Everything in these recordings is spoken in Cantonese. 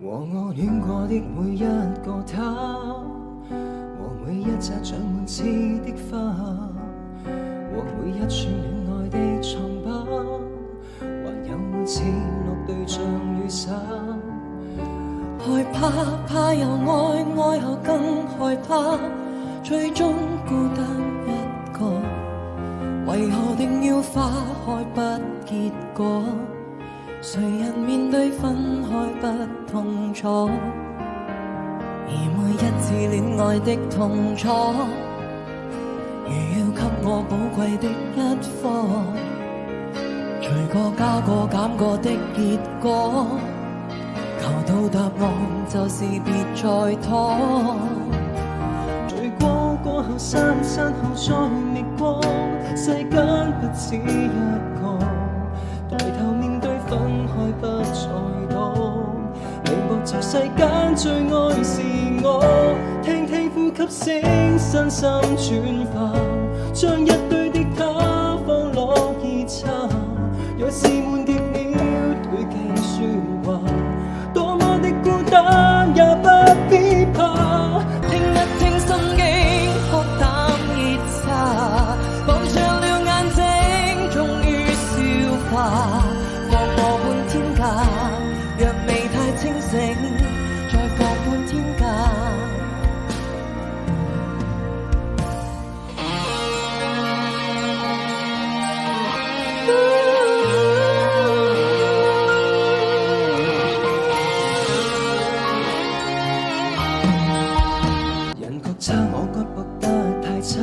和我戀過的每一個他，和每一隻長滿刺的花，和每一串戀愛的瘡疤，還有每次落對象雨灑。害怕，怕有愛，愛後更害怕，最終孤單一個。為何定要花開不結果？誰人面對分開不痛楚？而每一次戀愛的痛楚，如要給我寶貴的一課，除過加過減過的結果，求到答案就是別再拖。醉過後散後再覓過，世間不止一個，抬頭面對分開不再躲，明白這世間最愛是我，聽呼吸聲身心轉化，將一堆的他放落熱茶，若是悶極了對鏡說話，多麼的孤單也不必怕，聽一聽心經喝啖熱茶，放長了眼睛終於消化，放我半天假，若未太清醒再放半天假。人覺差我覺搏得太差，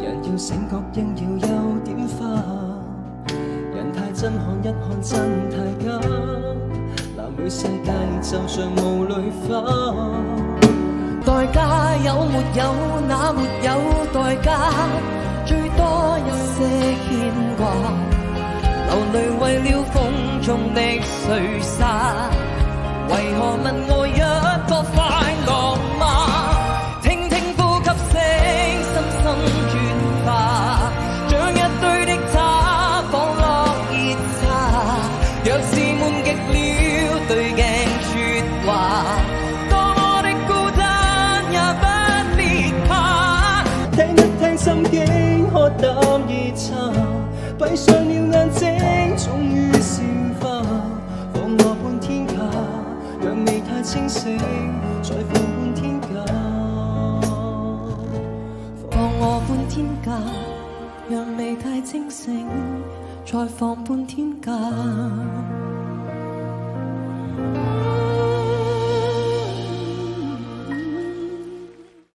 人要醒覺應要有點花，人太真看一看真太假，藍莓世界就像霧裏花。代價有沒有那沒有代價，最多一些牽掛，流淚為了風中的碎沙，為何問我一個快樂嗎？聽聽呼吸聲深深轉化，將一堆的他放落熱茶，若是悶極了對鏡說話，多麼的孤單也不必怕，聽一聽心經喝啖熱茶，閉上了眼睛終於消化，放我半天假，若未太清醒再放半天假，放我半天假，若未太清醒再放半天假。